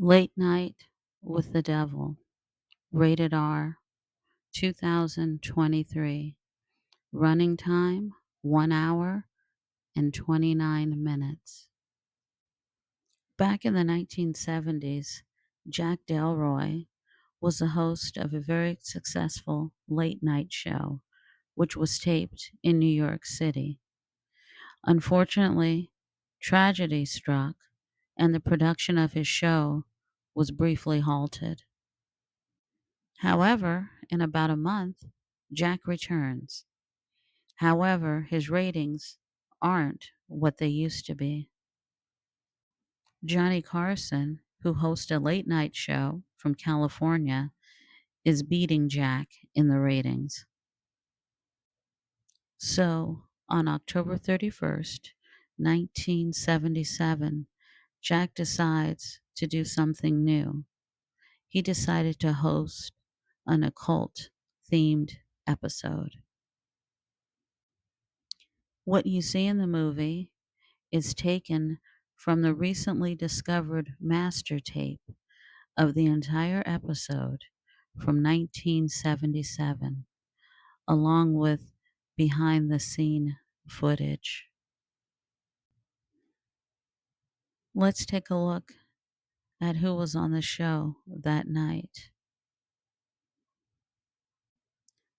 Late Night with the Devil, rated R, 2023. Running time 1 hour and 29 minutes. Back in the 1970s, Jack Delroy was the host of a very successful late night show, which was taped in New York City. Unfortunately, tragedy struck, and the production of his show was briefly halted. However, in about a month, Jack returns. However, his ratings aren't what they used to be. Johnny Carson, who hosts a late night show from California, is beating Jack in the ratings. So, on October 31st, 1977, Jack decides to do something new. He decided to host an occult themed episode. What you see in the movie is taken from the recently discovered master tape of the entire episode from 1977, along with behind the scene footage. Let's take a look at who was on the show that night.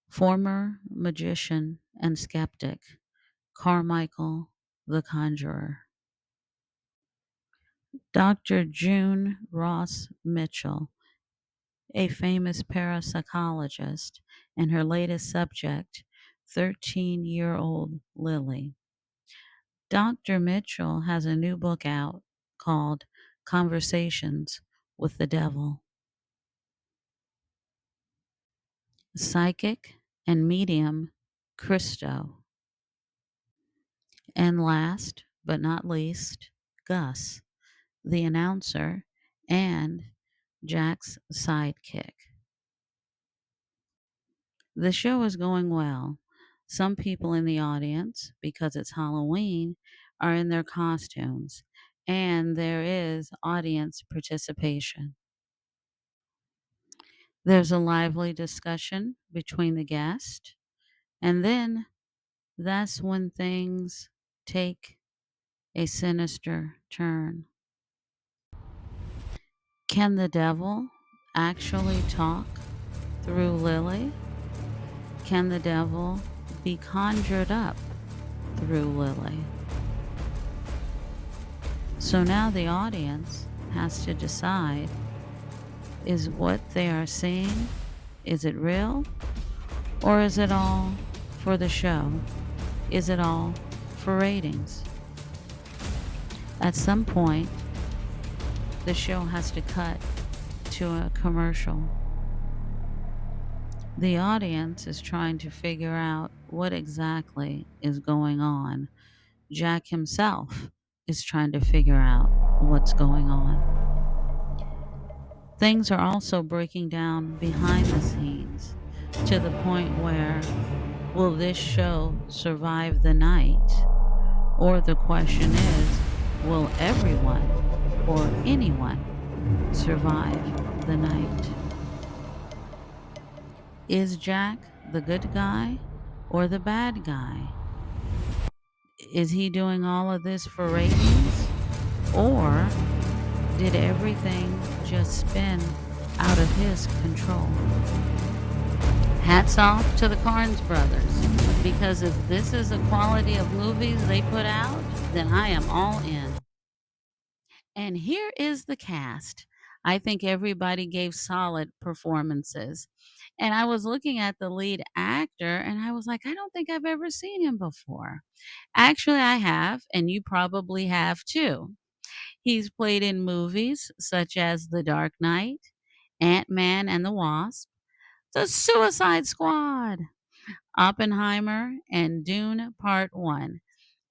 Former magician and skeptic Carmichael the Conjurer. Dr. June Ross Mitchell, a famous parapsychologist, and her latest subject, 13-year-old Lily. Dr. Mitchell has a new book out called Conversations with the Devil. Psychic and medium Christo. And last but not least, Gus, the announcer and Jack's sidekick. The show is going well. Some people in the audience, because it's Halloween, are in their costumes, and there is audience participation. There's a lively discussion between the guests, and then that's when things take a sinister turn. Can the devil actually talk through Lily? Can the devil be conjured up through Lily? So now the audience has to decide, is what they are seeing, is it real? Or is it all for the show? Is it all for ratings? At some point, the show has to cut to a commercial. The audience is trying to figure out what exactly is going on. Jack himself is trying to figure out what's going on. Things are also breaking down behind the scenes to the point where, will this show survive the night? Or the question is, will everyone or anyone survive the night? Is Jack the good guy or the bad guy? Is he doing all of this for ratings? Or did everything just spin out of his control? Hats off to the Carnes brothers, because if this is the quality of movies they put out, then I am all in. And here is the cast. I think everybody gave solid performances. And I was looking at the lead actor and I was like, I don't think I've ever seen him before. Actually, I have, and you probably have too. He's played in movies such as The Dark Knight, Ant-Man and the Wasp, The Suicide Squad, Oppenheimer, and Dune Part 1.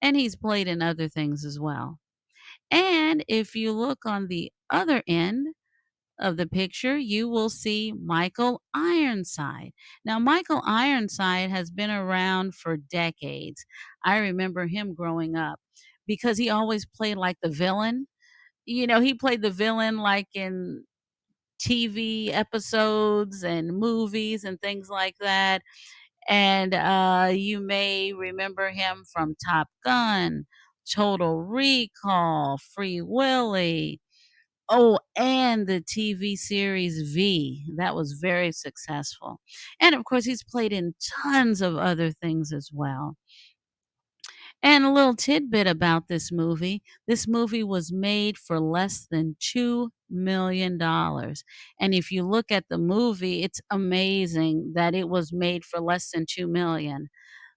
And he's played in other things as well. And if you look on the other end of the picture, you will see Michael Ironside. Now, Michael Ironside has been around for decades. I remember him growing up because he always played like the villain. he played the villain like in TV episodes and movies and things like that. And you may remember him from Top Gun, Total Recall, Free Willy. Oh, and the TV series V. That was very successful. And of course, he's played in tons of other things as well. And a little tidbit about this movie was made for less than $2 million. And if you look at the movie, it's amazing that it was made for less than 2 million.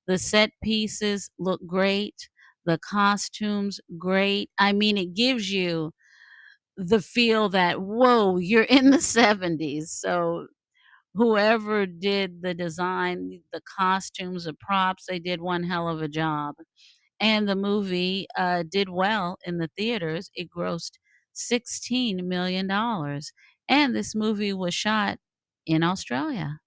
The set pieces look great, the costumes great. I mean, it gives you the feel that, whoa, you're in the 70s. So whoever did the design, the costumes, the props, they did one hell of a job. And the movie did well in the theaters. It grossed $16 million. And this movie was shot in Australia.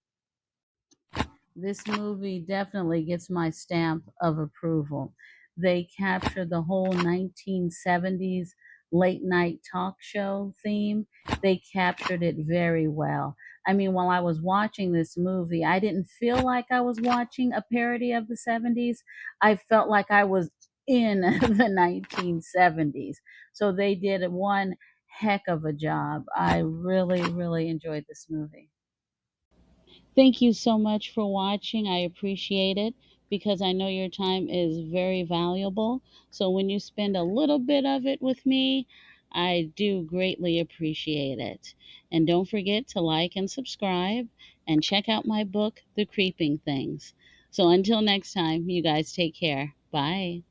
This movie definitely gets my stamp of approval. They captured the whole 1970s late night talk show theme. They captured it very well. I mean, while I was watching this movie, I didn't feel like I was watching a parody of the 70s. I felt like I was in the 1970s. So they did one heck of a job. I really, really enjoyed this movie. Thank you so much for watching. I appreciate it because I know your time is very valuable. So when you spend a little bit of it with me, I do greatly appreciate it. And don't forget to like and subscribe and check out my book, The Creeping Things. So until next time, you guys take care. Bye.